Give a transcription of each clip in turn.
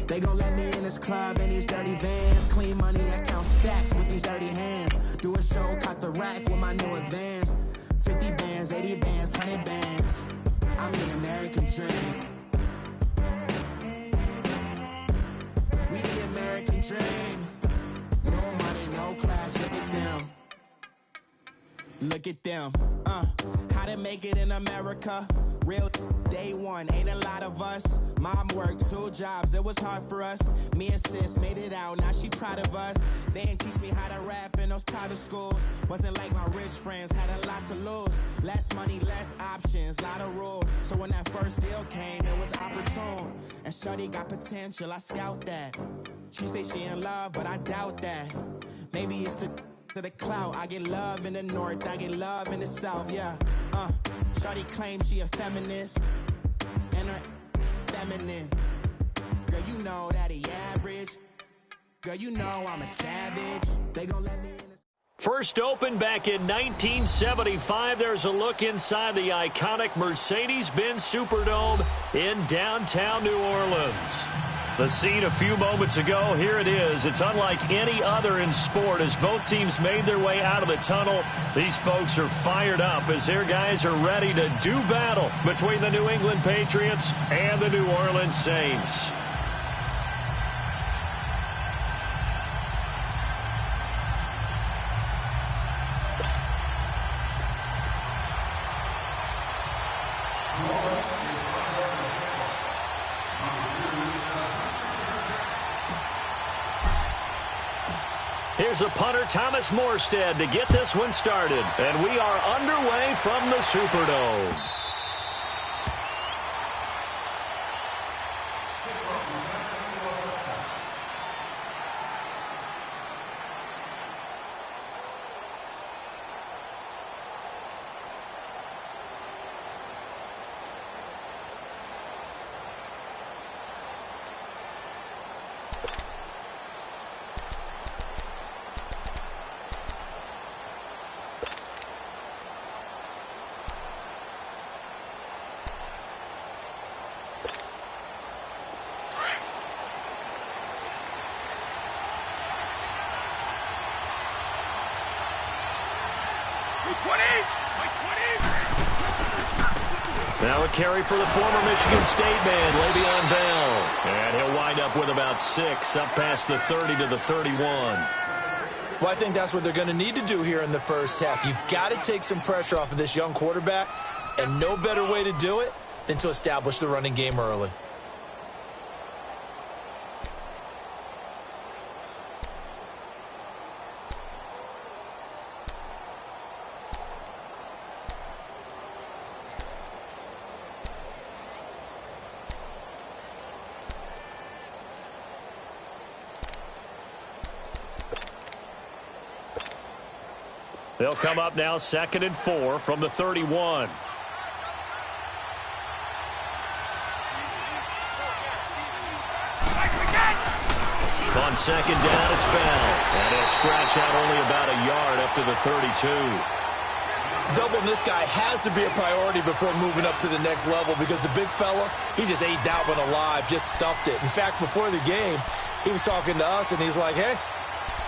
They gon' let me in this club in these dirty vans. Clean money, I count stacks with these dirty hands. Do a show, cop the rack with my new advance. 50 bands, 80 bands, 100 bands. I'm the American dream. We the American dream. No money, no class, look at them. Look at them, how to make it in America. Real day one, ain't a lot of us. Mom worked 2 jobs, it was hard for us. Me and sis made it out, now she proud of us. They didn't teach me how to rap in those private schools. Wasn't like my rich friends, had a lot to lose. Less money, less options, lot of rules. So when that first deal came, it was opportune. And shorty got potential, I scout that. She say she in love, but I doubt that. Maybe it's to the clout. I get love in the north, I get love in the south, yeah. Shawty claims she a feminist, and her feminine. Girl, you know that he average. Girl, you know I'm a savage. They gon' let me in. First opened back in 1975. There's a look inside the iconic Mercedes-Benz Superdome in downtown New Orleans. The scene a few moments ago, here it is. It's unlike any other in sport as both teams made their way out of the tunnel. These folks are fired up as their guys are ready to do battle between the New England Patriots and the New Orleans Saints. Here's a punter, Thomas Morstead, to get this one started. And we are underway from the Superdome. Now a carry for the former Michigan State man, Le'Veon Bell. And he'll wind up with about 6, up past the 30 to the 31. Well, I think that's what they're going to need to do here in the first half. You've got to take some pressure off of this young quarterback, and no better way to do it than to establish the running game early. They'll come up now 2nd and 4 from the 31. On 2nd down, it's Bell. And he'll scratch out only about a yard up to the 32. Doubling this guy has to be a priority before moving up to the next level because the big fella, he just ate that one alive, just stuffed it. In fact, before the game, he was talking to us, and he's like, hey,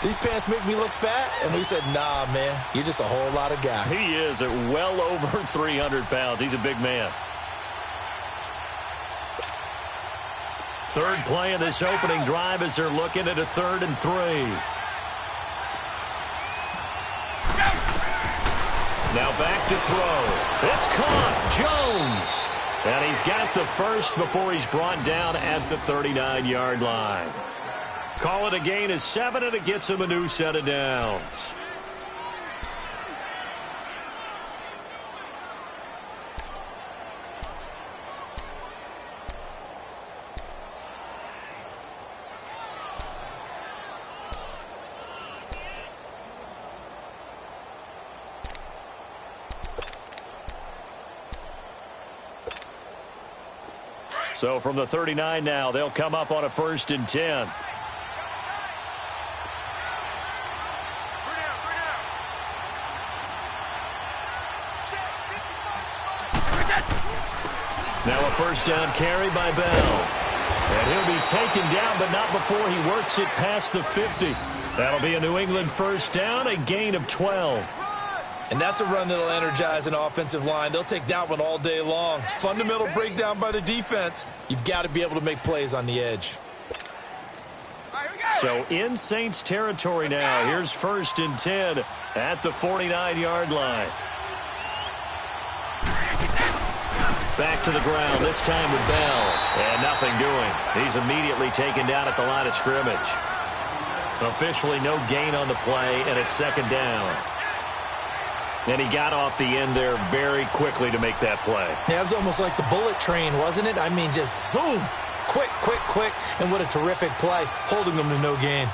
these pants make me look fat? And we said, nah, man, you're just a whole lot of guy. He is at well over 300 pounds. He's a big man. Third play of this opening drive as they're looking at a 3rd and 3. Now back to throw. It's caught. Jones. And he's got the first before he's brought down at the 39-yard line. Call it a gain of 7, and it gets him a new set of downs. So from the 39 now, they'll come up on a 1st and 10. Now a 1st down carry by Bell. And he'll be taken down, but not before he works it past the 50. That'll be a New England first down, a gain of 12. And that's a run that'll energize an offensive line. They'll take that one all day long. Fundamental breakdown by the defense. You've got to be able to make plays on the edge. So in Saints territory now. Here's 1st and 10 at the 49-yard line. Back to the ground, this time with Bell. And nothing doing. He's immediately taken down at the line of scrimmage. Officially no gain on the play, and it's 2nd down. And he got off the end there very quickly to make that play. Yeah, it was almost like the bullet train, wasn't it? I mean, just zoom. Quick, quick, quick. And what a terrific play, holding them to no gain.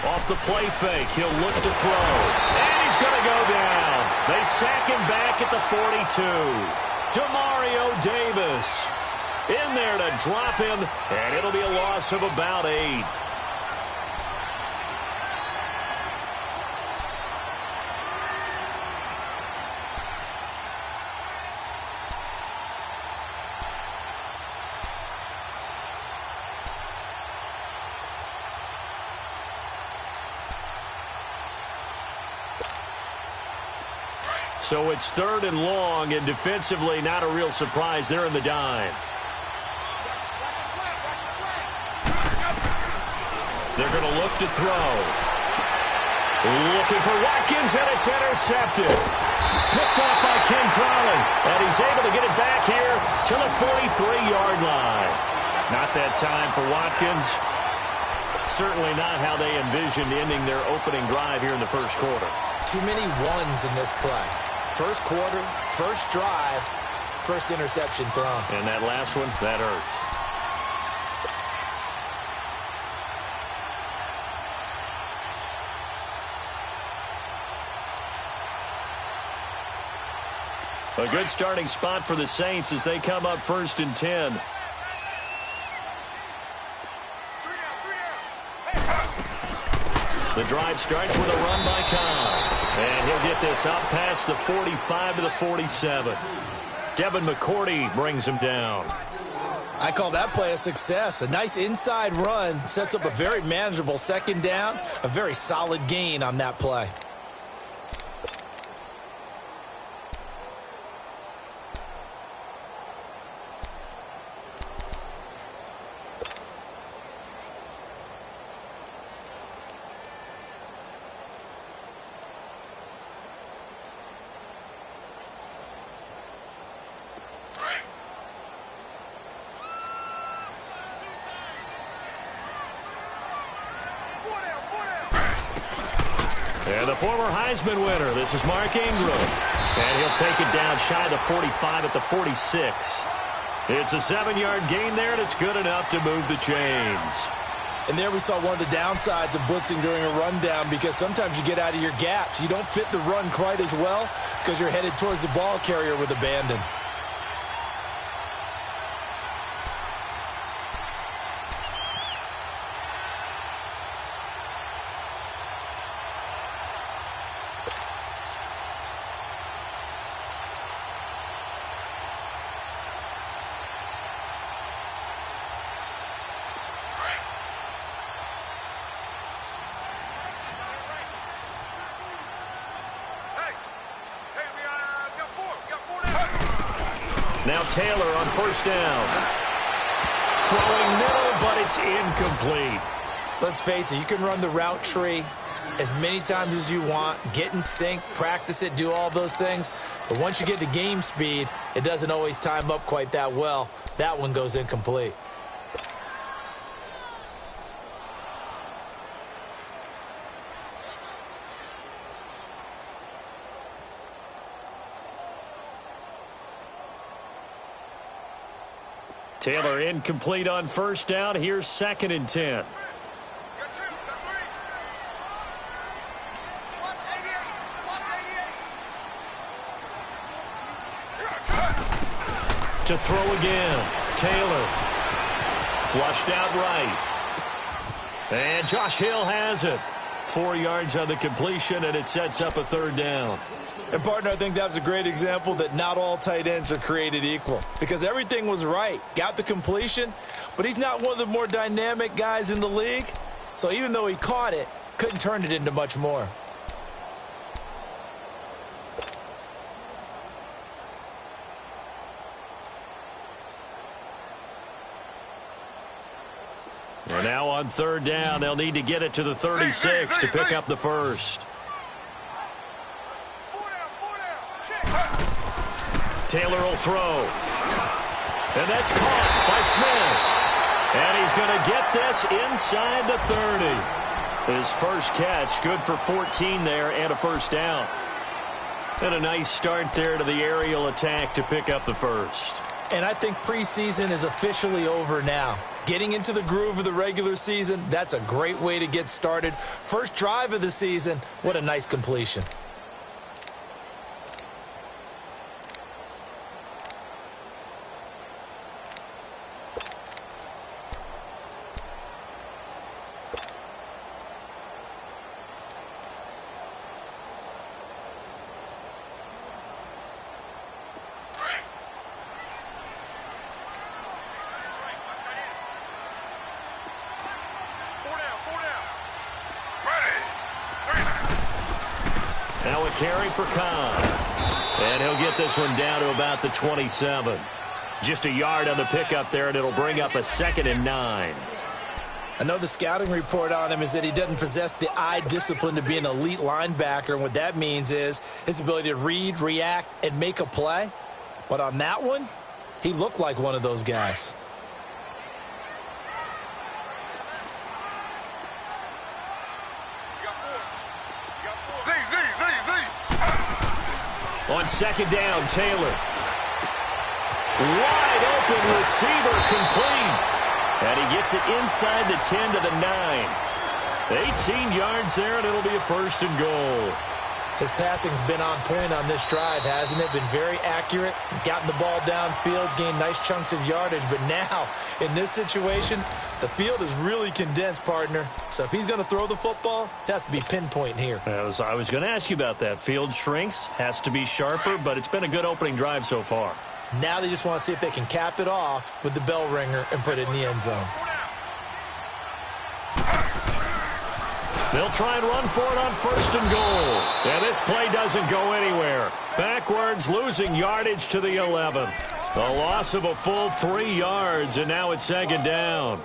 Off the play fake, he'll look to throw. And he's going to go down. They sack him back at the 42. Demario Davis in there to drop him, and it'll be a loss of about 8. So it's 3rd and long, and defensively not a real surprise. They're in the dime. They're going to look to throw. Looking for Watkins, and it's intercepted. Picked off by Ken Crowley, and he's able to get it back here to the 43-yard line. Not that time for Watkins. Certainly not how they envisioned ending their opening drive here in the first quarter. Too many ones in this play. First quarter, first drive, first interception thrown. And that last one, that hurts. A good starting spot for the Saints as they come up 1st and 10. The drive starts with a run by Kyle. And he'll get this up past the 45 to the 47. Devin McCourty brings him down. I call that play a success. A nice inside run sets up a very manageable 2nd down. A very solid gain on that play. And the former Heisman winner, this is Mark Ingram. And he'll take it down shy of the 45 at the 46. It's a 7-yard gain there, and it's good enough to move the chains. And there we saw one of the downsides of blitzing during a rundown, because sometimes you get out of your gaps. You don't fit the run quite as well because you're headed towards the ball carrier with abandon. Now Taylor on 1st down. Throwing middle, but it's incomplete. Let's face it, you can run the route tree as many times as you want, get in sync, practice it, do all those things. But once you get to game speed, it doesn't always time up quite that well. That one goes incomplete. Taylor incomplete on 1st down. Here's 2nd and 10. To throw again. Taylor. Flushed out right. And Josh Hill has it. 4 yards on the completion, and it sets up a third down. And, partner, I think that was a great example that not all tight ends are created equal, because everything was right. Got the completion, but he's not one of the more dynamic guys in the league. So even though he caught it, couldn't turn it into much more. And now on third down, they'll need to get it to the 36 to pick up the first. Taylor will throw. And that's caught by Smith. And he's going to get this inside the 30. His first catch, good for 14 there and a first down. And a nice start there to the aerial attack to pick up the first. And I think preseason is officially over now. Getting into the groove of the regular season, that's a great way to get started. First drive of the season, what a nice completion. Now a carry for Khan. And he'll get this one down to about the 27. Just a yard on the pickup there, and it'll bring up a 2nd and 9. I know the scouting report on him is that he doesn't possess the eye discipline to be an elite linebacker. And what that means is his ability to read, react, and make a play. But on that one, he looked like one of those guys. On second down, Taylor. Wide open receiver complete. And he gets it inside the 10 to the 9. 18 yards there, and it'll be a 1st and goal. His passing's been on point on this drive, hasn't it? Been very accurate, gotten the ball downfield, gained nice chunks of yardage. But now, in this situation, the field is really condensed, partner. So if he's going to throw the football, it has to be pinpoint here. I was going to ask you about that. Field shrinks, has to be sharper, but it's been a good opening drive so far. Now they just want to see if they can cap it off with the bell ringer and put it in the end zone. They'll try and run for it on 1st and goal. And this play doesn't go anywhere. Backwards, losing yardage to the 11. A loss of a full 3 yards, and now it's 2nd down.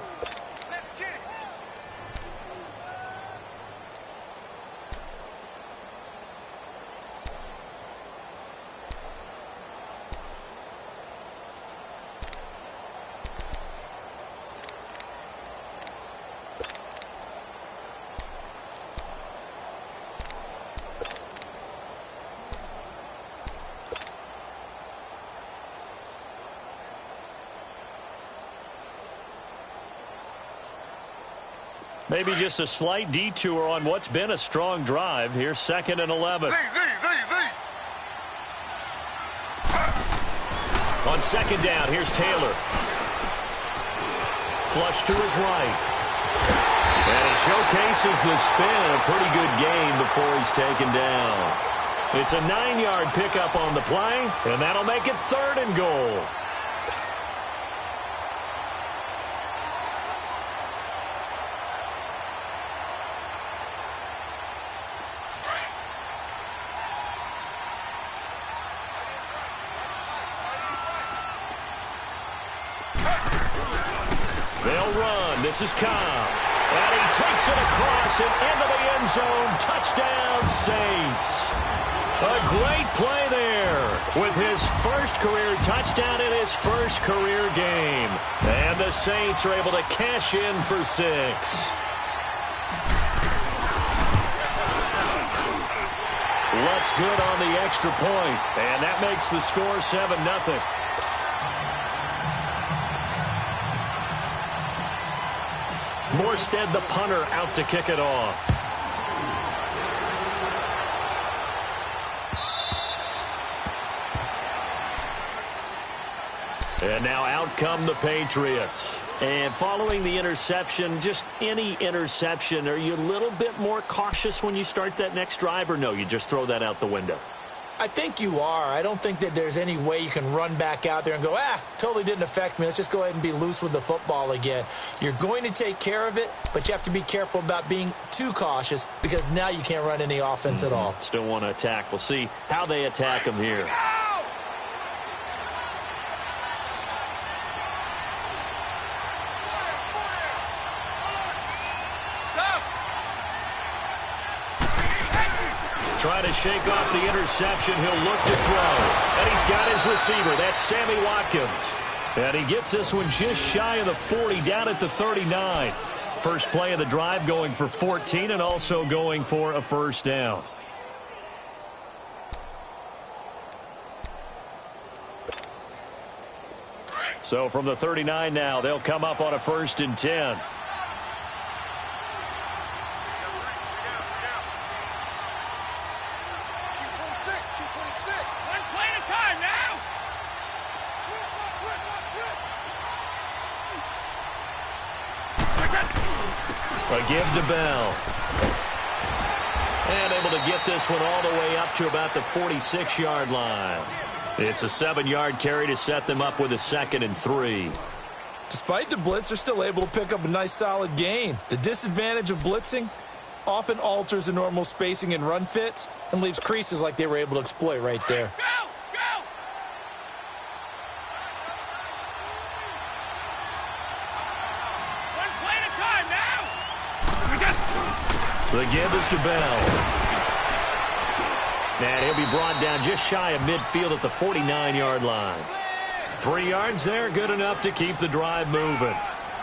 Maybe just a slight detour on what's been a strong drive. Here's 2nd and 11. On second down, here's Taylor. Flush to his right. And he showcases the spin. A pretty good gain before he's taken down. It's a 9-yard pickup on the play, and that'll make it 3rd and goal. They'll run. This is Cobb. And he takes it across and into the end zone. Touchdown, Saints. A great play there with his first career touchdown in his first career game. And the Saints are able to cash in for 6. Looks good on the extra point. And that makes the score 7-0. Morstead, the punter, out to kick it off. And now out come the Patriots. And following the interception, just any interception, are you a little bit more cautious when you start that next drive, or no, you just throw that out the window? I think you are. I don't think that there's any way you can run back out there and go, totally didn't affect me. Let's just go ahead and be loose with the football again. You're going to take care of it, but you have to be careful about being too cautious because now you can't run any offense at all. Still want to attack. We'll see how they attack them here. Trying to shake off the interception. He'll look to throw. And he's got his receiver. That's Sammy Watkins. And he gets this one just shy of the 40, down at the 39. First play of the drive going for 14 and also going for a first down. So from the 39 now, they'll come up on a 1st and 10. A give to Bell. And able to get this one all the way up to about the 46-yard line. It's a 7-yard carry to set them up with a 2nd and 3. Despite the blitz, they're still able to pick up a nice solid gain. The disadvantage of blitzing often alters the normal spacing and run fits and leaves creases like they were able to exploit right there. The give is to Bell. And he'll be brought down just shy of midfield at the 49-yard line. 3 yards there, good enough to keep the drive moving.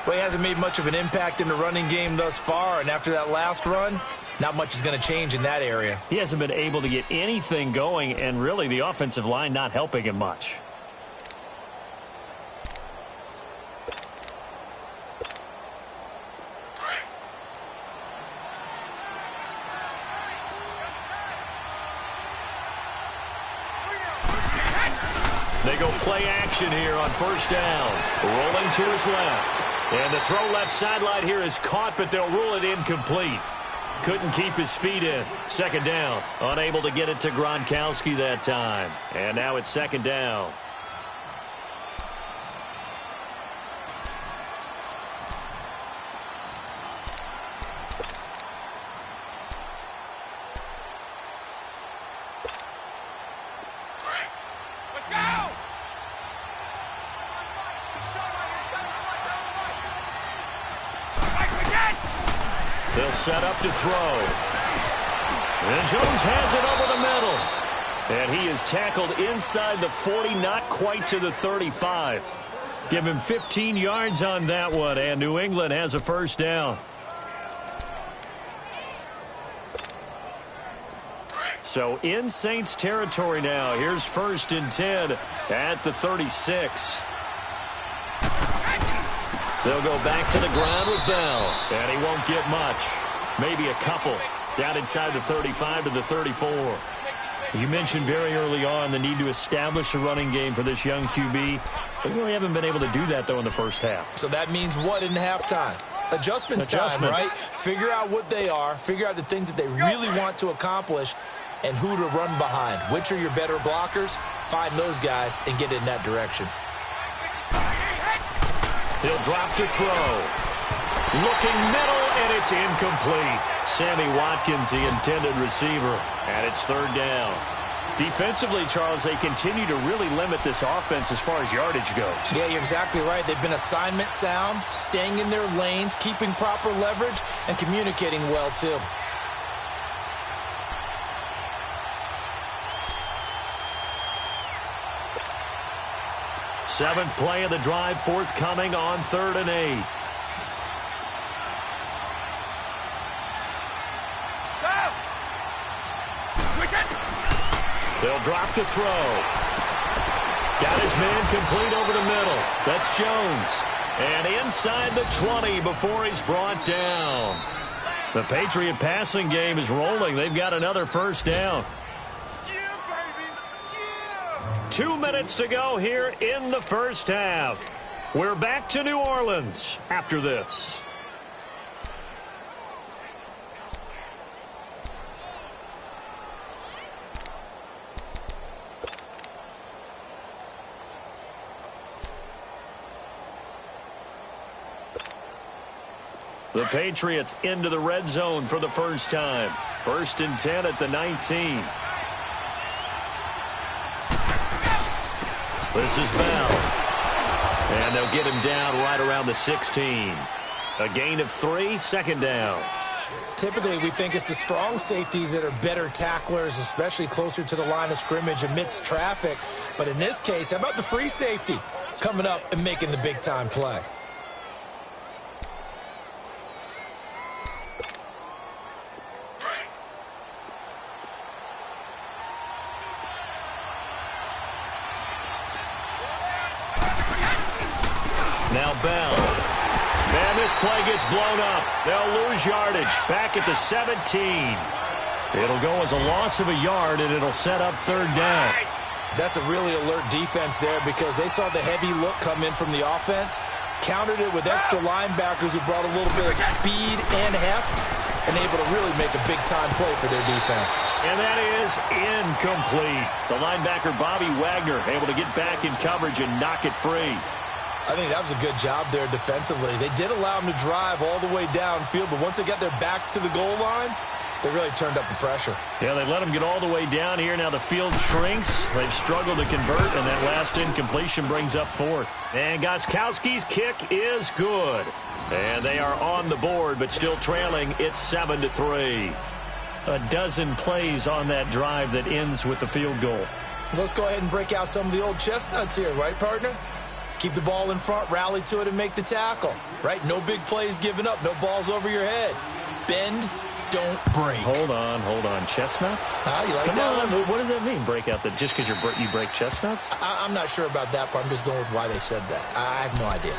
Well, he hasn't made much of an impact in the running game thus far, and after that last run, not much is going to change in that area. He hasn't been able to get anything going, and really the offensive line not helping him much. They go play action here on 1st down. Rolling to his left. And the throw left sideline here is caught, but they'll rule it incomplete. Couldn't keep his feet in. 2nd down. Unable to get it to Gronkowski that time. And now it's 2nd down. They'll set up to throw. And Jones has it over the middle. And he is tackled inside the 40, not quite to the 35. Give him 15 yards on that one, and New England has a 1st down. So in Saints territory now. Here's 1st and 10 at the 36. They'll go back to the ground with Bell. And he won't get much. Maybe a couple. Down inside the 35 to the 34. You mentioned very early on the need to establish a running game for this young QB. They really haven't been able to do that, though, in the first half. So that means what in halftime? Adjustments time, right? Figure out what they are. Figure out the things that they really want to accomplish and who to run behind. Which are your better blockers? Find those guys and get in that direction. He'll drop to throw. Looking middle, and it's incomplete. Sammy Watkins, the intended receiver, and it's 3rd down. Defensively, Charles, they continue to really limit this offense as far as yardage goes. Yeah, you're exactly right. They've been assignment sound, staying in their lanes, keeping proper leverage, and communicating well, too. Seventh play of the drive forthcoming on 3rd and 8. They'll drop to throw. Got his man complete over the middle. That's Jones. And inside the 20 before he's brought down. The Patriot passing game is rolling. They've got another 1st down. Yeah, baby. Yeah. 2 minutes to go here in the first half. We're back to New Orleans after this. The Patriots into the red zone for the first time. 1st and 10 at the 19. This is Bell. And they'll get him down right around the 16. A gain of 3, 2nd down. Typically, we think it's the strong safeties that are better tacklers, especially closer to the line of scrimmage amidst traffic. But in this case, how about the free safety coming up and making the big-time play? Now Bell. And this play gets blown up. They'll lose yardage. Back at the 17. It'll go as a loss of a yard, and it'll set up 3rd down. That's a really alert defense there because they saw the heavy look come in from the offense, countered it with extra linebackers who brought a little bit of speed and heft, and able to really make a big-time play for their defense. And that is incomplete. The linebacker, Bobby Wagner, able to get back in coverage and knock it free. I think that was a good job there defensively. They did allow them to drive all the way downfield, but once they got their backs to the goal line, they really turned up the pressure. Yeah, they let them get all the way down here. Now the field shrinks. They've struggled to convert, and that last incompletion brings up 4th. And Gostkowski's kick is good. And they are on the board, but still trailing. It's 7-3. A dozen plays on that drive that ends with the field goal. Let's go ahead and break out some of the old chestnuts here, right, partner? Keep the ball in front, rally to it, and make the tackle. Right? No big plays given up. No balls over your head. Bend, don't break. Hold on. Chestnuts? You like Come that on. one? What does that mean, break out? Just because you break chestnuts? I'm not sure about that, but I'm just going with why they said that. I have no idea.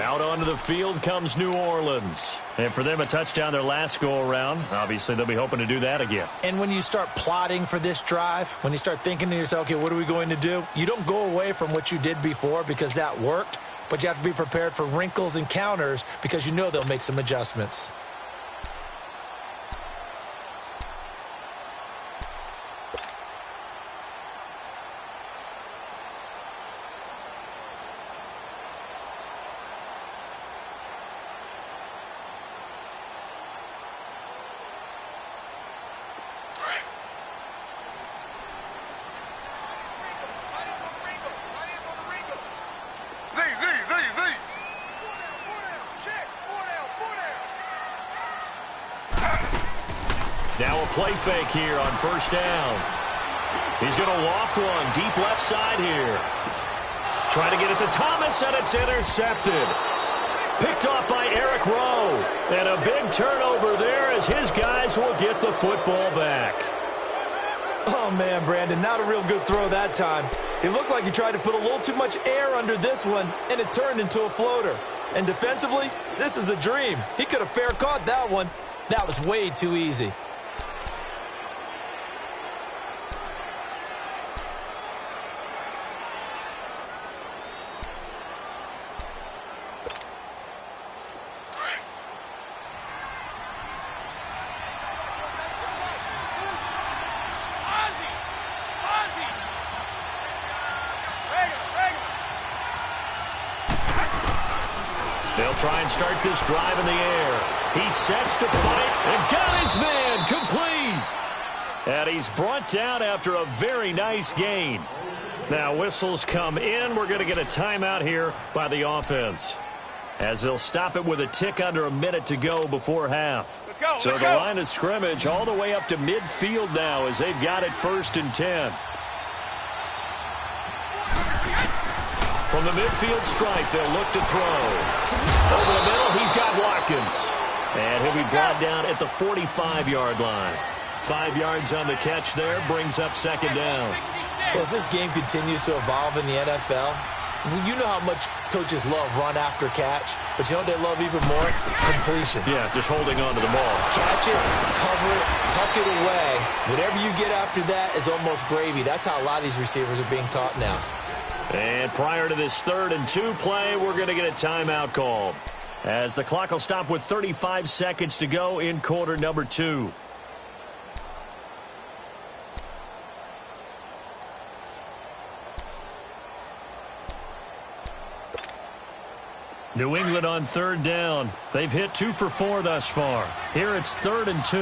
Out onto the field comes New Orleans. And for them, a touchdown their last go-around. Obviously, they'll be hoping to do that again. And when you start plotting for this drive, when you start thinking to yourself, okay, what are we going to do? You don't go away from what you did before because that worked, but you have to be prepared for wrinkles and counters because you know they'll make some adjustments. Now a play fake here on 1st down. He's going to loft one deep left side here. Trying to get it to Thomas, and it's intercepted. Picked off by Eric Rowe. And a big turnover there as his guys will get the football back. Oh, man, Brandon, not a real good throw that time. It looked like he tried to put a little too much air under this one, and it turned into a floater. And defensively, this is a dream. He could have fair caught that one. That was way too easy. They'll try and start this drive in the air. He sets to fight and got his man complete. And he's brought down after a very nice gain. Now whistles come in. We're going to get a timeout here by the offense, as they'll stop it with a tick under a minute to go before half. So the line of scrimmage all the way up to midfield now as they've got it 1st and 10. From the midfield stripe, they'll look to throw. Over the middle, he's got Watkins. And he'll be brought down at the 45-yard line. 5 yards on the catch there, brings up 2nd down. Well, as this game continues to evolve in the NFL, You know how much coaches love run after catch, but you know what they love even more? Completion. Yeah, just holding on to the ball. Catch it, cover it, tuck it away. Whatever you get after that is almost gravy. That's how a lot of these receivers are being taught now. And prior to this 3rd and 2 play, we're going to get a timeout called, as the clock will stop with 35 seconds to go in quarter number 2. New England on 3rd down. They've hit 2 for 4 thus far. Here it's 3rd and 2.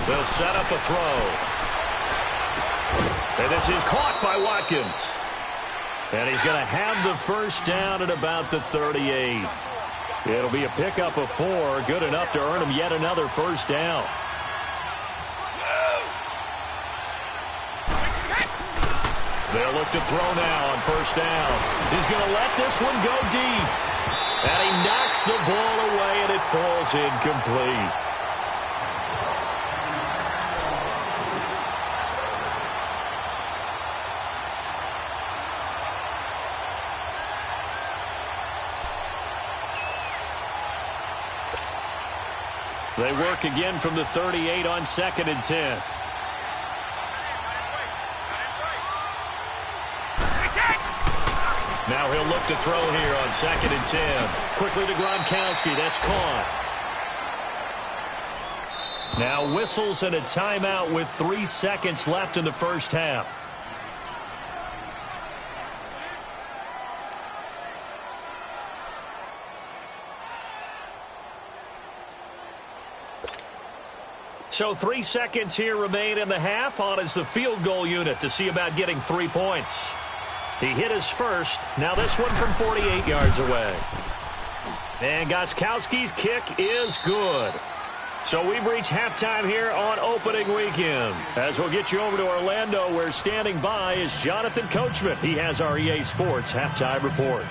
They'll set up a throw. And this is caught by Watkins. And he's going to have the first down at about the 38. It'll be a pickup of 4, good enough to earn him yet another first down. They'll look to throw now on first down. He's going to let this one go deep. And he knocks the ball away, and it falls incomplete. They work again from the 38 on 2nd and 10. Now he'll look to throw here on 2nd and 10. Quickly to Gronkowski. That's caught. Now whistles and a timeout with 3 seconds left in the first half. So 3 seconds here remain in the half. On is the field goal unit to see about getting 3 points. He hit his first. Now this one from 48 yards away. And Gostkowski's kick is good. So we've reached halftime here on opening weekend. As we'll get you over to Orlando, where standing by is Jonathan Coachman. He has our EA Sports halftime report.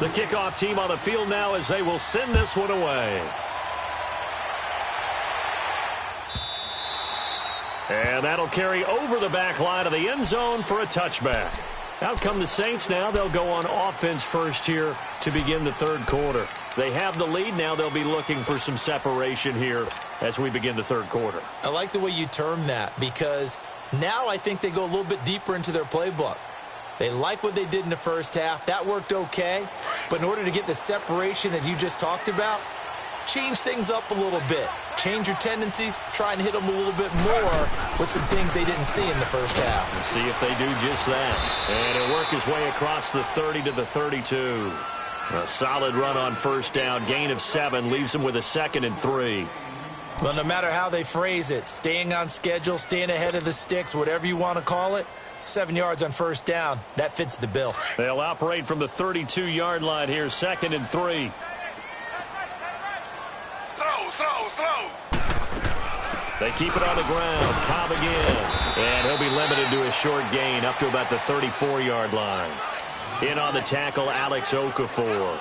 The kickoff team on the field now as they will send this one away. And that'll carry over the back line of the end zone for a touchback. Out come the Saints now. They'll go on offense first here to begin the 3rd quarter. They have the lead now. They'll be looking for some separation here as we begin the 3rd quarter. I like the way you term that, because now I think they go a little bit deeper into their playbook. They like what they did in the first half. That worked okay. But in order to get the separation that you just talked about, change things up a little bit. Change your tendencies. Try and hit them a little bit more with some things they didn't see in the first half. Let's see if they do just that. And he'll work his way across the 30 to the 32. A solid run on first down. Gain of 7 leaves him with a 2nd and 3. Well, no matter how they phrase it, staying on schedule, staying ahead of the sticks, whatever you want to call it, 7 yards on first down. That fits the bill. They'll operate from the 32-yard line here, 2nd and 3. Slow. They keep it on the ground. Cobb again. And he'll be limited to a short gain up to about the 34-yard line. In on the tackle, Alex Okafor.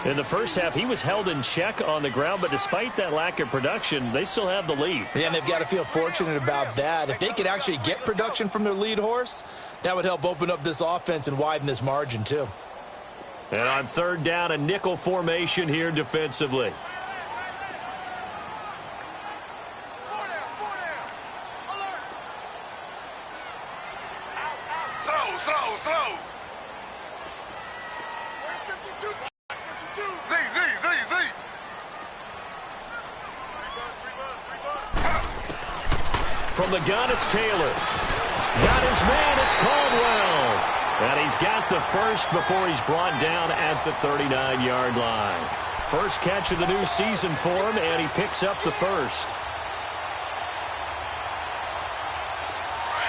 In the first half, he was held in check on the ground, but despite that lack of production, they still have the lead. Yeah, and they've got to feel fortunate about that. If they could actually get production from their lead horse, that would help open up this offense and widen this margin too. And on 3rd down, a nickel formation here defensively. Slow. From the gun, it's Taylor. Got his man, it's Caldwell. And he's got the first before he's brought down at the 39-yard line. First catch of the new season for him, and he picks up the first.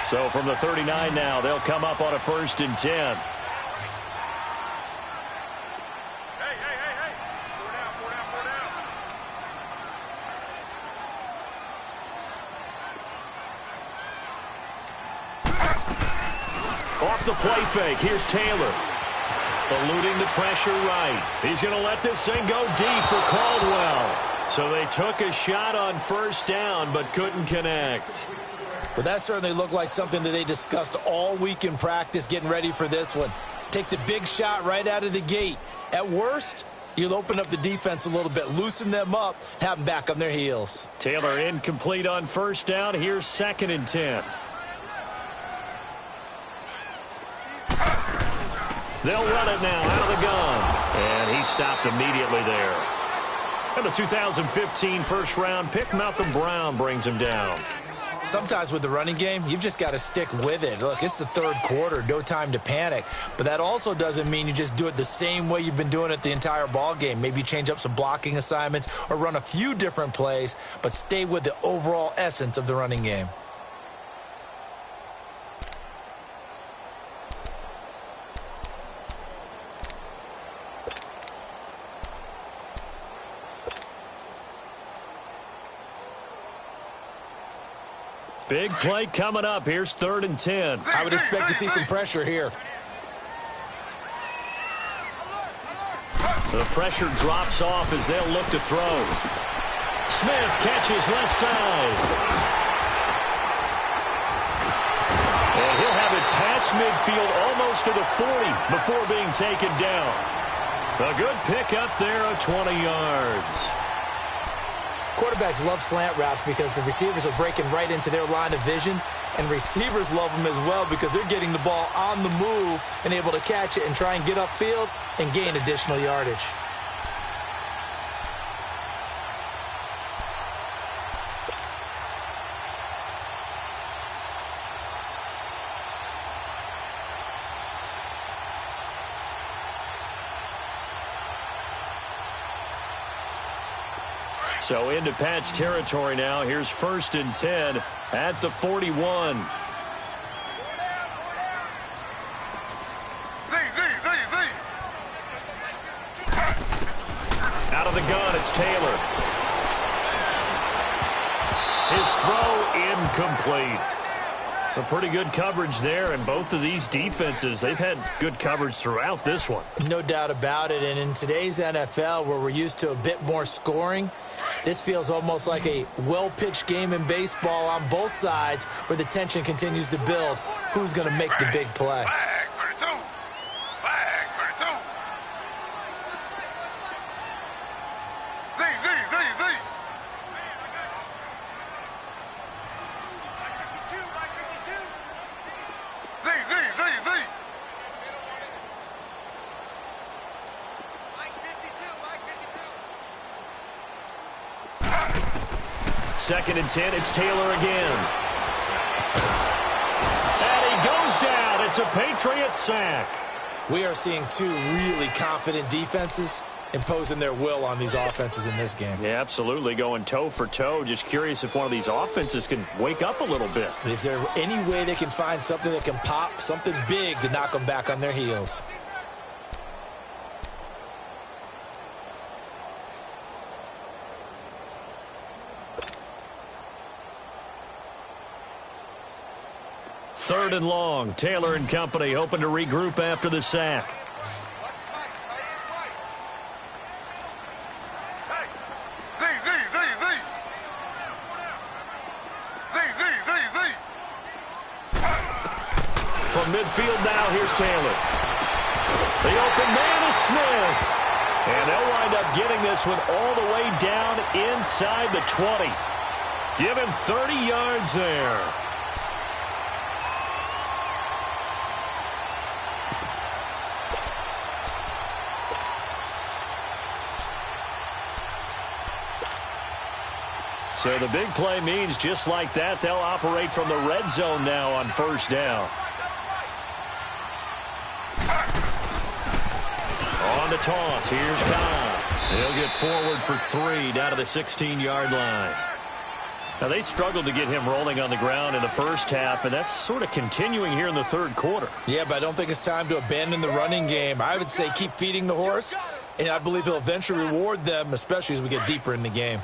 So from the 39 now, they'll come up on a 1st and 10. Off the play fake, here's Taylor. Eluding the pressure right. He's going to let this thing go deep for Caldwell. So they took a shot on first down, but couldn't connect. Well, that certainly looked like something that they discussed all week in practice getting ready for this one. Take the big shot right out of the gate. At worst, you'll open up the defense a little bit, loosen them up, have them back on their heels. Taylor incomplete on first down. Here's 2nd and 10. They'll run it now out of the gun. And he stopped immediately there. And the 2015 first-round pick, Malcolm Brown, brings him down. Sometimes with the running game, you've just got to stick with it. Look, it's the third quarter, no time to panic. But that also doesn't mean you just do it the same way you've been doing it the entire ball game. Maybe change up some blocking assignments or run a few different plays, but stay with the overall essence of the running game. Big play coming up. Here's 3rd and 10. I would expect to see some pressure here. The pressure drops off as they'll look to throw. Smith catches left side. And he'll have it past midfield almost to the 40 before being taken down. A good pickup there of 20 yards. Quarterbacks love slant routes because the receivers are breaking right into their line of vision, and receivers love them as well because they're getting the ball on the move and able to catch it and try and get upfield and gain additional yardage. So into Pat's territory now. Here's 1st and 10 at the 41. Out of the gun, it's Taylor. His throw incomplete. A pretty good coverage there, and both of these defenses, they've had good coverage throughout this one. No doubt about it, and in today's NFL, where we're used to a bit more scoring, this feels almost like a well-pitched game in baseball on both sides where the tension continues to build. Who's going to make the big play? Flag 32. Flag 32. Z. Second and 10, it's Taylor again. And he goes down. It's a Patriot sack. We are seeing two really confident defenses imposing their will on these offenses in this game. Yeah, absolutely, going toe for toe. Just curious if one of these offenses can wake up a little bit. Is there any way they can find something that can pop, something big to knock them back on their heels? Third and long. Taylor and company hoping to regroup after the sack. From midfield now, here's Taylor. The open man is Smith. And they'll wind up getting this one all the way down inside the 20. Give him 30 yards there. So the big play means just like that, they'll operate from the red zone now on first down. On the toss, here's Cobb. He'll get forward for 3 down to the 16-yard line. Now, they struggled to get him rolling on the ground in the first half, and that's sort of continuing here in the third quarter. Yeah, but I don't think it's time to abandon the running game. I would say keep feeding the horse, and I believe he'll eventually reward them, especially as we get deeper in the game.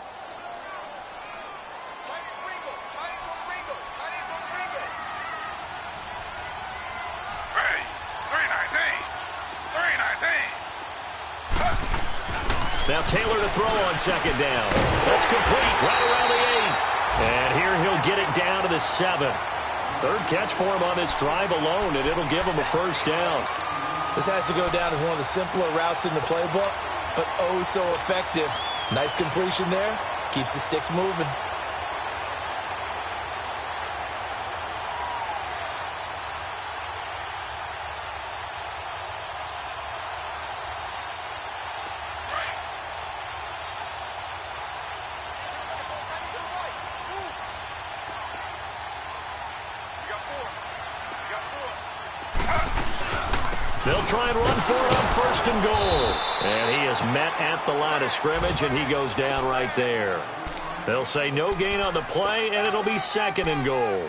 Now Taylor to throw on second down. That's complete right around the 8. And here he'll get it down to the 7. Third catch for him on this drive alone, and it'll give him a first down. This has to go down as one of the simpler routes in the playbook, but oh so effective. Nice completion there. Keeps the sticks moving. They'll try and run for it on first and goal. And he is met at the line of scrimmage, and he goes down right there. They'll say no gain on the play, and it'll be second and goal.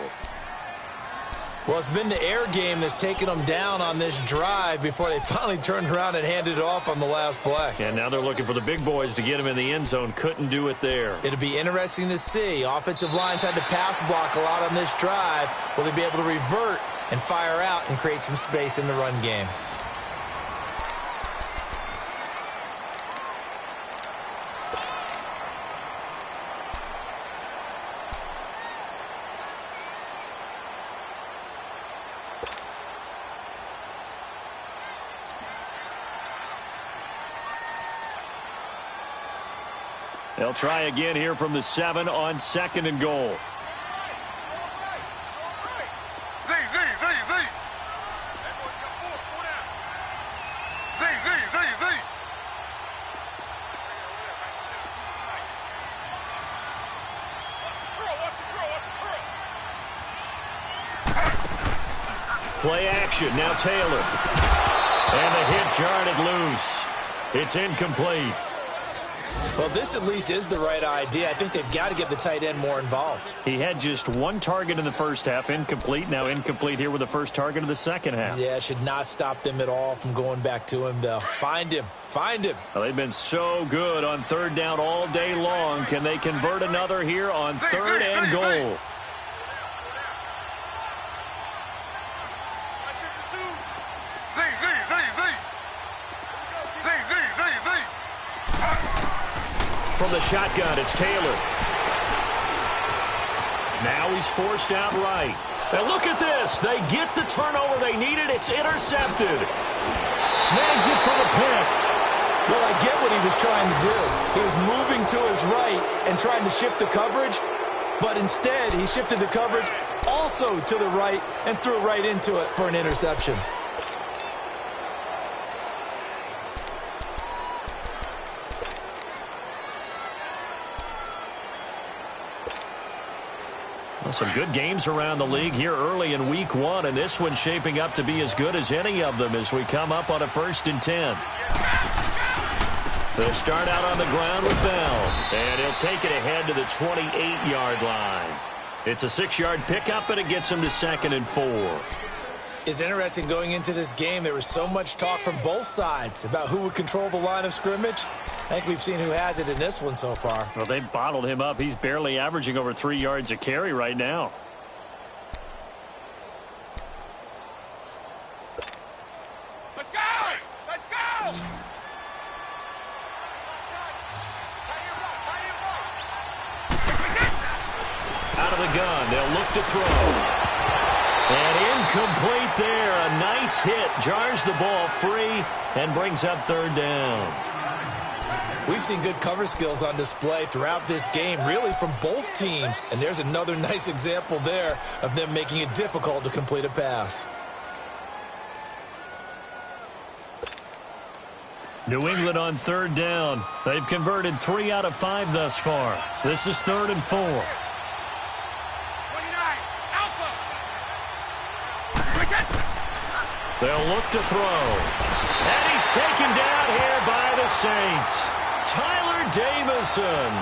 Well, it's been the air game that's taken them down on this drive before they finally turned around and handed it off on the last play. And now they're looking for the big boys to get him in the end zone. Couldn't do it there. It'll be interesting to see. Offensive lines had to pass block a lot on this drive. Will they be able to revert and fire out and create some space in the run game? They'll try again here from the 7 on second and goal. Play action, now Taylor. And the hit jarred it loose. It's incomplete. Well, this at least is the right idea. I think they've got to get the tight end more involved. He had just one target in the first half, incomplete. Now incomplete here with the first target of the second half. Yeah, should not stop them at all from going back to him, though. Find him. Find him. Well, they've been so good on third down all day long. Can they convert another here on third and goal? From the shotgun, it's Taylor. Now he's forced out right. And look at this. They get the turnover they needed. It's intercepted. Snags it from the pick. Well, I get what he was trying to do. He was moving to his right and trying to shift the coverage, but instead he shifted the coverage also to the right and threw right into it for an interception. Well, some good games around the league here early in week 1, and this one's shaping up to be as good as any of them as we come up on a 1st and 10. They'll start out on the ground with Bell, and he'll take it ahead to the 28-yard line. It's a 6-yard pickup, and it gets him to 2nd and 4. It's interesting going into this game. There was so much talk from both sides about who would control the line of scrimmage. I think we've seen who has it in this one so far. Well, they bottled him up. He's barely averaging over 3 yards a carry right now. Let's go! Let's go! Out of the gun, they'll look to throw. And incomplete there. A nice hit. Jars the ball free and brings up 3rd down. We've seen good cover skills on display throughout this game, really from both teams. And there's another nice example there of them making it difficult to complete a pass. New England on 3rd down. They've converted 3 out of 5 thus far. This is 3rd and 4. 29, Alpha! They'll look to throw. And he's taken down here by the Saints. Tyler Davison.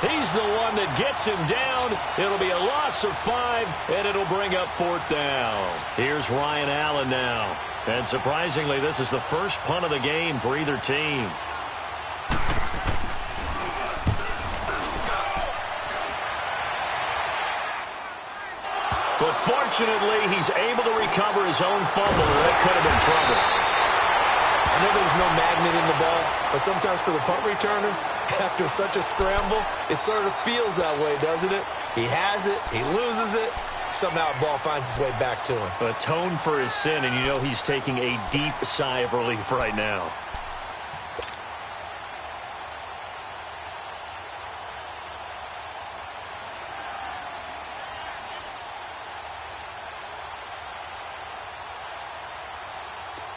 He's the one that gets him down. It'll be a loss of 5, and it'll bring up 4th down. Here's Ryan Allen now. And surprisingly, this is the first punt of the game for either team. But fortunately, he's able to recover his own fumble, or that could have been trouble. I know there's no magnet in the ball, but sometimes for the punt returner, after such a scramble, it sort of feels that way, doesn't it? He has it, he loses it, somehow the ball finds its way back to him. Atone for his sin, and you know he's taking a deep sigh of relief right now.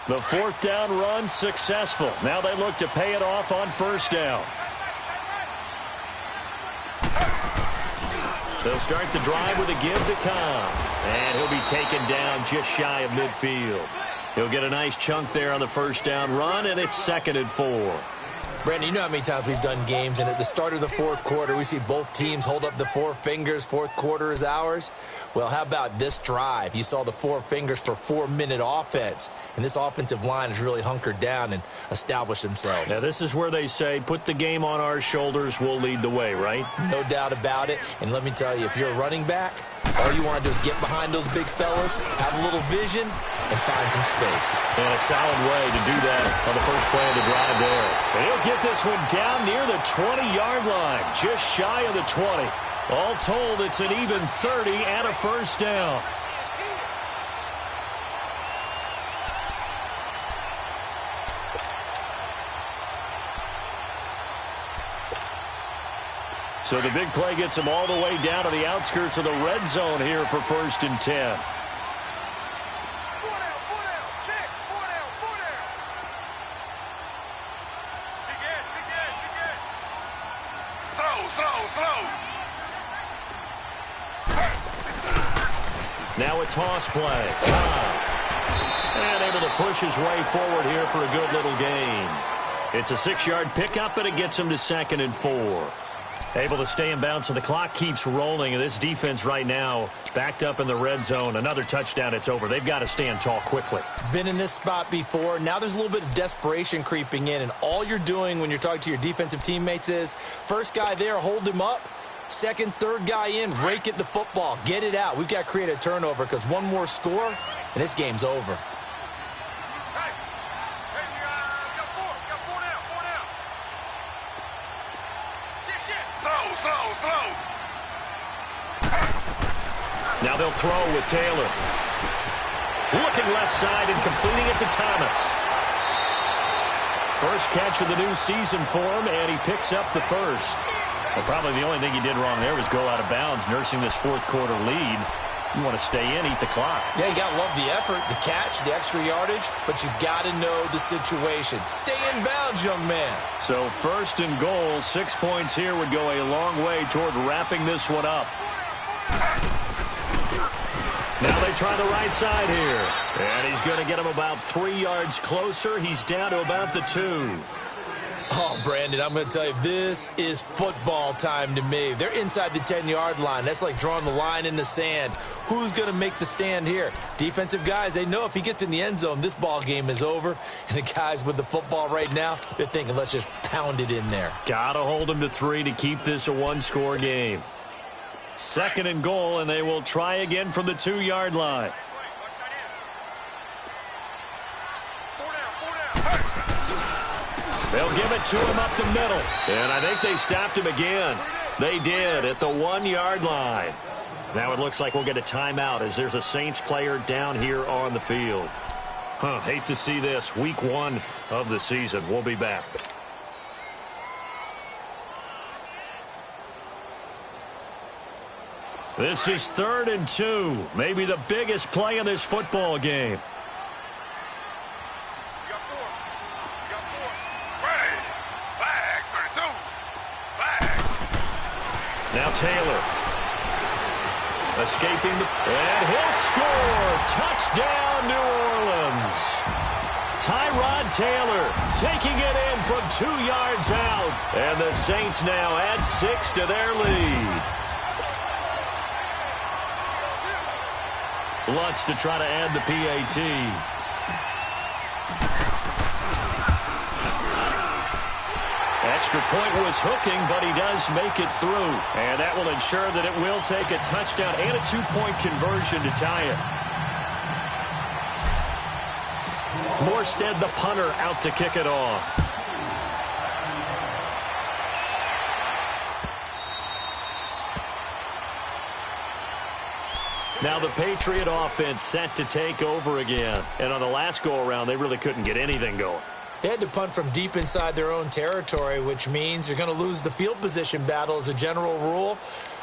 The fourth down run successful. Now they look to pay it off on first down. They'll start the drive with a give to Cobb. And he'll be taken down just shy of midfield. He'll get a nice chunk there on the first down run, and it's 2nd and 4. Brandon, you know how many times we've done games, and at the start of the fourth quarter, we see both teams hold up the four fingers, fourth quarter is ours. Well, how about this drive? You saw the four fingers for 4-minute offense, and this offensive line has really hunkered down and established themselves. Now, this is where they say, put the game on our shoulders, we'll lead the way, right? No doubt about it, and let me tell you, if you're a running back, all you want to do is get behind those big fellas, have a little vision, and find some space. And a solid way to do that on the first play of the drive there. And he'll get this one down near the 20-yard line, just shy of the 20. All told, it's an even 30 and a first down. So the big play gets him all the way down to the outskirts of the red zone here for 1st and 10. Now a toss play. And able to push his way forward here for a good little gain. It's a 6-yard pickup, and it gets him to 2nd and 4. Able to stay in bounds, so the clock keeps rolling, and this defense right now backed up in the red zone. Another touchdown, it's over. They've got to stand tall quickly. Been in this spot before. Now there's a little bit of desperation creeping in, and all you're doing when you're talking to your defensive teammates is, first guy there, hold him up. Second, third guy in, rake at the football. Get it out. We've got to create a turnover because one more score, and this game's over. Now they'll throw with Taylor. Looking left side and completing it to Thomas. First catch of the new season for him, and he picks up the first. Well, probably the only thing he did wrong there was go out of bounds, nursing this fourth quarter lead. You want to stay in, eat the clock. Yeah, you got to love the effort, the catch, the extra yardage, but you got to know the situation. Stay in bounds, young man. So 1st and goal, 6 points here would go a long way toward wrapping this one up. Now they try the right side here. And he's going to get him about 3 yards closer. He's down to about the 2. Oh, Brandon, I'm going to tell you, this is football time to me. They're inside the 10-yard line. That's like drawing the line in the sand. Who's going to make the stand here? Defensive guys, they know if he gets in the end zone, this ball game is over. And the guys with the football right now, they're thinking, let's just pound it in there. Got to hold him to 3 to keep this a one-score game. 2nd and goal, and they will try again from the 2-yard line. They'll give it to him up the middle. And I think they stopped him again. They did at the 1-yard line. Now it looks like we'll get a timeout as there's a Saints player down here on the field. Hate to see this. Week 1 of the season. We'll be back. This is 3rd and 2. Maybe the biggest play in this football game. Now Taylor. Escaping the... And he'll score! Touchdown, New Orleans! Tyrod Taylor taking it in from 2 yards out. And the Saints now add 6 to their lead. Lutz to try to add the PAT. Extra point was hooking, but he does make it through. And that will ensure that it will take a touchdown and a 2-point conversion to tie it. Morstead, the punter, out to kick it off. Now the Patriot offense set to take over again. And on the last go-around, they really couldn't get anything going. They had to punt from deep inside their own territory, which means you're going to lose the field position battle as a general rule.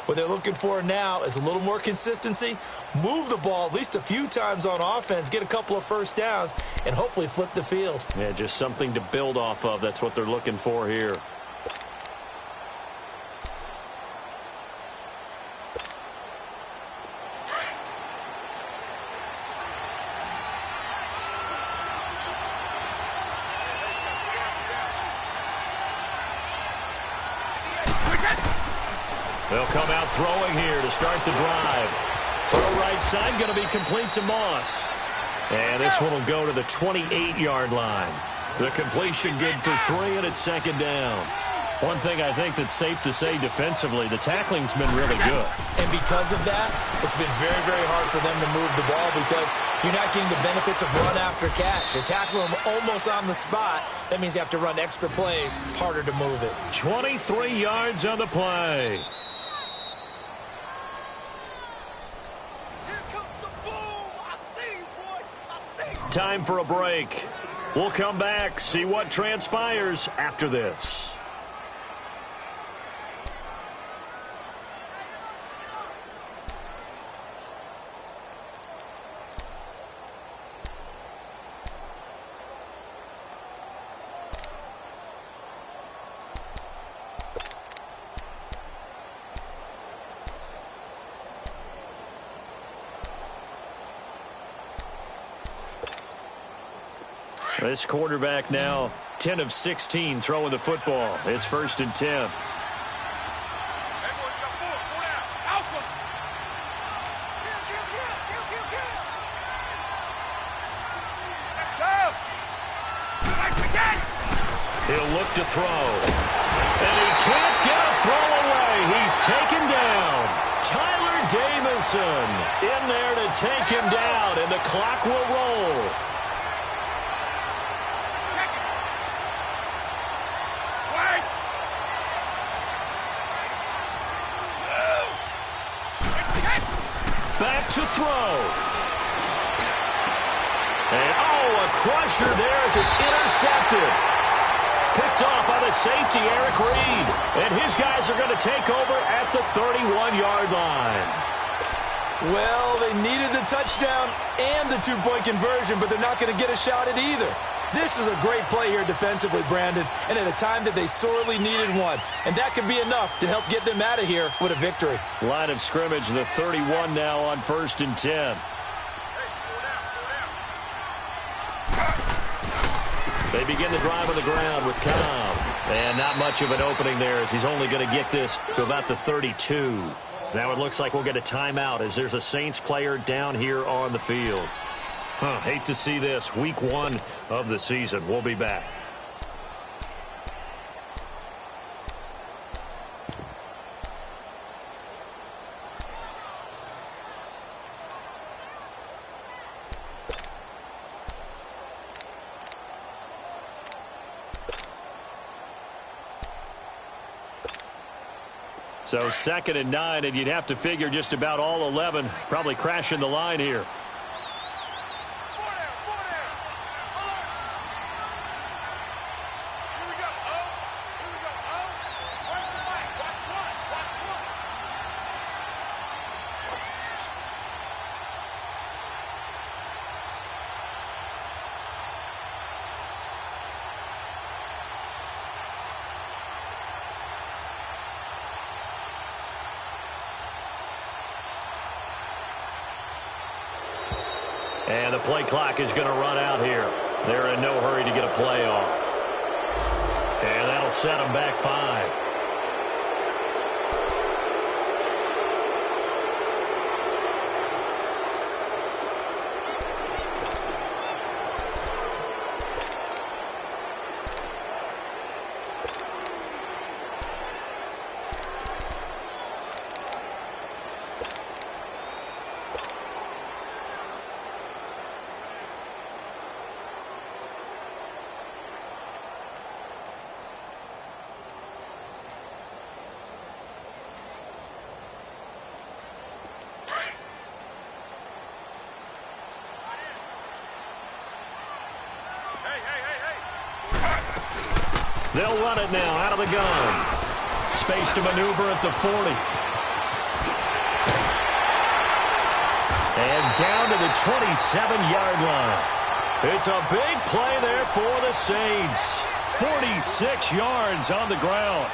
What they're looking for now is a little more consistency, move the ball at least a few times on offense, get a couple of first downs, and hopefully flip the field. Yeah, just something to build off of. That's what they're looking for here. They'll come out throwing here to start the drive. Throw right side, going to be complete to Moss. And this one will go to the 28-yard line. The completion good for 3, and it's second down. One thing I think that's safe to say defensively, the tackling's been really good. And because of that, it's been very, very hard for them to move the ball because you're not getting the benefits of run after catch. You tackle them almost on the spot. That means you have to run extra plays, harder to move it. 23 yards on the play. Time for a break. We'll come back, see what transpires after this. This quarterback now 10 of 16 throwing the football. It's 1st and 10. He'll look to throw. And he can't get a throw away. He's taken down. Tyler Davison in there to take him down, and the clock will roll. Back to throw. And, a crusher there as it's intercepted. Picked off by the safety, Eric Reed. And his guys are going to take over at the 31-yard line. Well, they needed the touchdown and the two-point conversion, but they're not going to get a shot at either. This is a great play here defensively, Brandon, and at a time that they sorely needed one. And that could be enough to help get them out of here with a victory. Line of scrimmage, the 31 now on 1st and 10. They begin the drive on the ground with Cobb. And not much of an opening there as he's only going to get this to about the 32. Now it looks like we'll get a timeout as there's a Saints player down here on the field. Hate to see this. Week 1 of the season. We'll be back. So 2nd and 9, and you'd have to figure just about all 11 probably crashing the line here. And the play clock is going to run out here. They're in no hurry to get a play off. And that'll set them back 5. They'll run it now out of the gun. Space to maneuver at the 40. And down to the 27-yard line. It's a big play there for the Saints. 46 yards on the ground.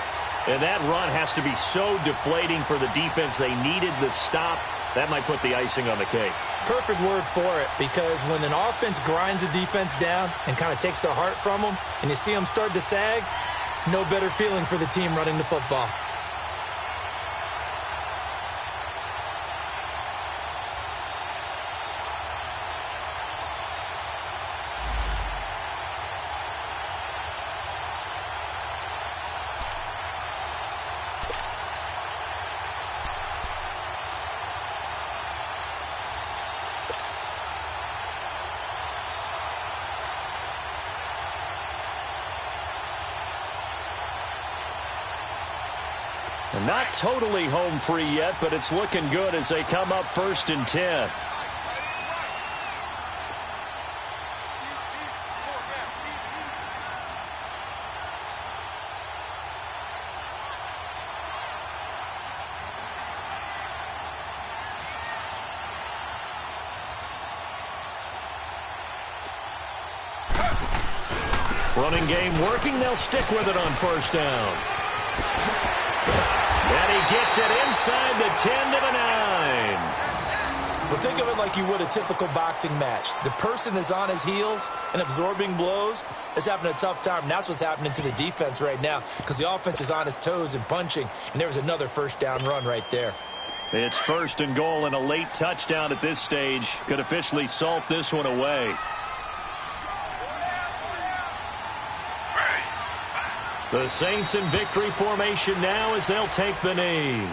And that run has to be so deflating for the defense. They needed the stop. That might put the icing on the cake. Perfect word for it, because when an offense grinds a defense down and kind of takes their heart from them, and you see them start to sag, no better feeling for the team running the football. Not totally home free yet, but it's looking good as they come up 1st and 10. Running game working. They'll stick with it on 1st down. And he gets it inside the 10 to the 9. Well, think of it like you would a typical boxing match. The person is on his heels and absorbing blows is having a tough time. And that's what's happening to the defense right now, because the offense is on his toes and punching. And there was another 1st down run right there. It's 1st and goal, and a late touchdown at this stage could officially salt this one away. The Saints in victory formation now as they'll take the knee.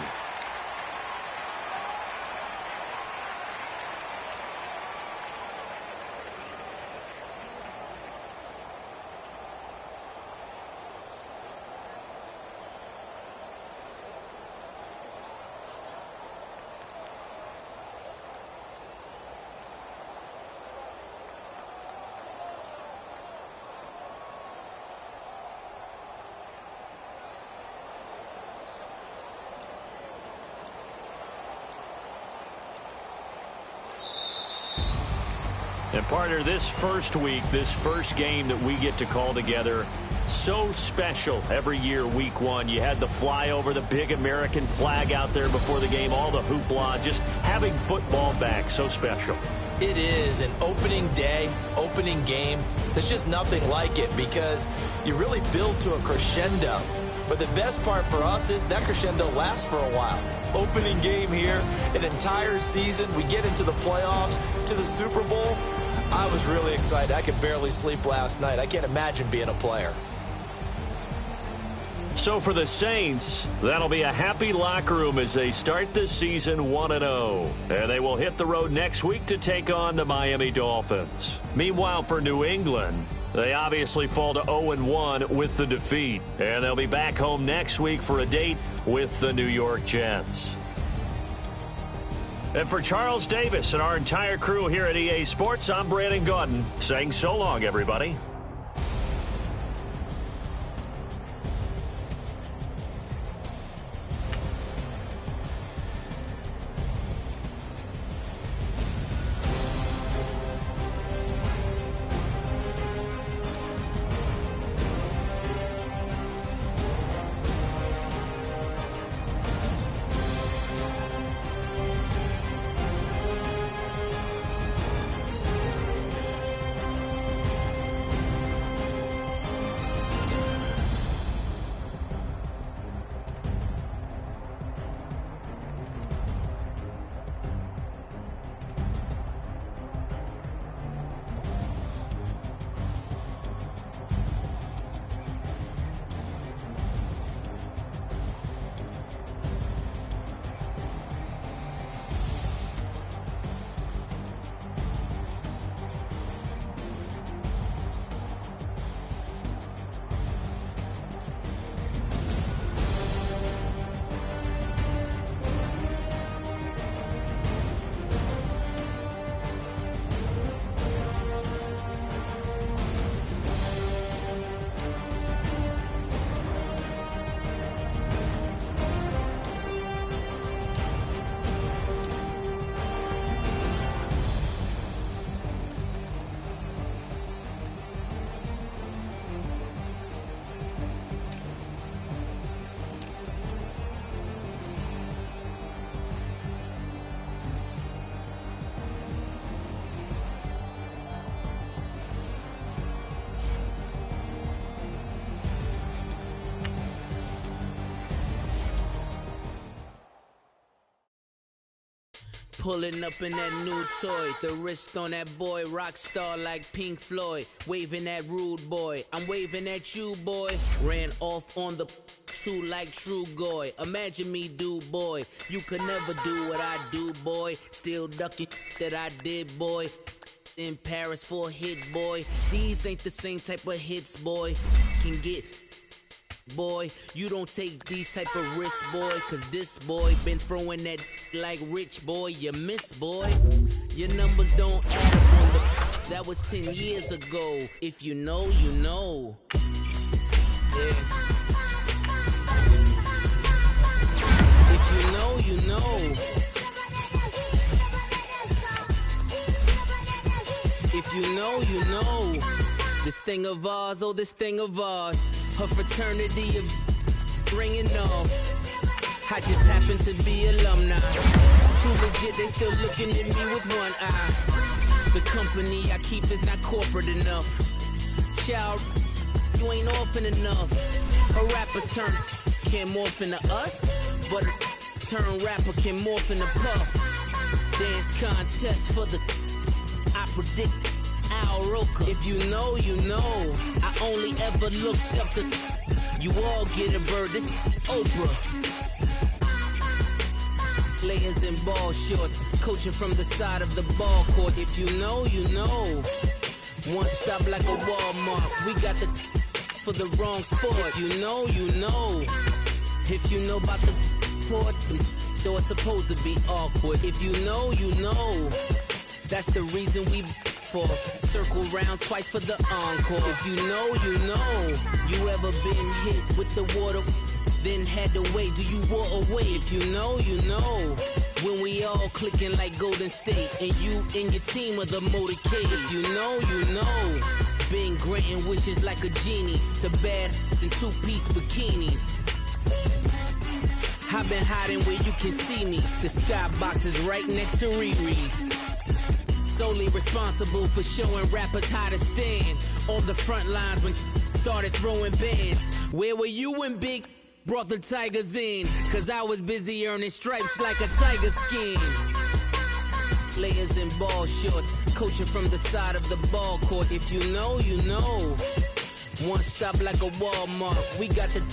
And partner, this first week, this first game that we get to call together, so special every year, week 1. You had the flyover, the big American flag out there before the game, all the hoopla, just having football back, so special. It is an opening day, opening game. There's just nothing like it, because you really build to a crescendo. But the best part for us is that crescendo lasts for a while. Opening game here, an entire season. We get into the playoffs, to the Super Bowl. I was really excited. I could barely sleep last night. I can't imagine being a player. So for the Saints, that'll be a happy locker room as they start the season 1-0. And they will hit the road next week to take on the Miami Dolphins. Meanwhile, for New England, they obviously fall to 0-1 with the defeat. And they'll be back home next week for a date with the New York Jets. And for Charles Davis and our entire crew here at EA Sports, I'm Brandon Gaudin saying so long, everybody. Pulling up in that new toy, the wrist on that boy, rock star like Pink Floyd. Waving at rude boy, I'm waving at you boy. Ran off on the two like True Goy. Imagine me do boy, you could never do what I do boy. Still ducking that I did boy. In Paris for a hit boy. These ain't the same type of hits boy. Can get boy, you don't take these type of risks boy. Cause this boy been throwing that like rich boy. You miss boy, your numbers don't add up on the. That was 10 years ago. If you know, you know. Yeah. If you know, you know. If you know, you know. This thing of ours, oh this thing of ours. Her fraternity of ringing off. I just happen to be alumni. Too legit, they still looking at me with one eye. The company I keep is not corporate enough. Child, you ain't orphan enough. A rapper turn can't morph into us, but a turn rapper can morph into Puff. Dance contest for the I predict Al Roker. If you know, you know. I only ever looked up to. You all get a bird. This Oprah. Layers in ball shorts, coaching from the side of the ball court. If you know, you know. One stop like a Walmart. We got the for the wrong sport. If you know, you know. If you know about the port, though it's supposed to be awkward. If you know, you know. That's the reason we for circle round twice for the encore. If you know, you know. You ever been hit with the water, then had to wait? Do you walk away? If you know, you know. When we all clicking like Golden State, and you and your team are the motorcade. If you know, you know. Been granting wishes like a genie to bad in two-piece bikinis. I've been hiding where you can see me. The skybox is right next to Riri's. Solely responsible for showing rappers how to stand on the front lines when started throwing bands. Where were you when Big brought the Tigers in? Cause I was busy earning stripes like a tiger skin. Layers in ball shorts, coaching from the side of the ball court. If you know, you know. One stop like a Walmart. We got the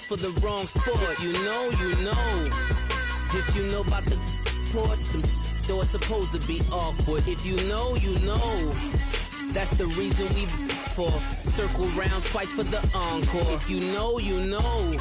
for the wrong sport. You know, you know. If you know about the port, though it's supposed to be awkward. If you know, you know. That's the reason we for circle round twice for the encore. If you know, you know.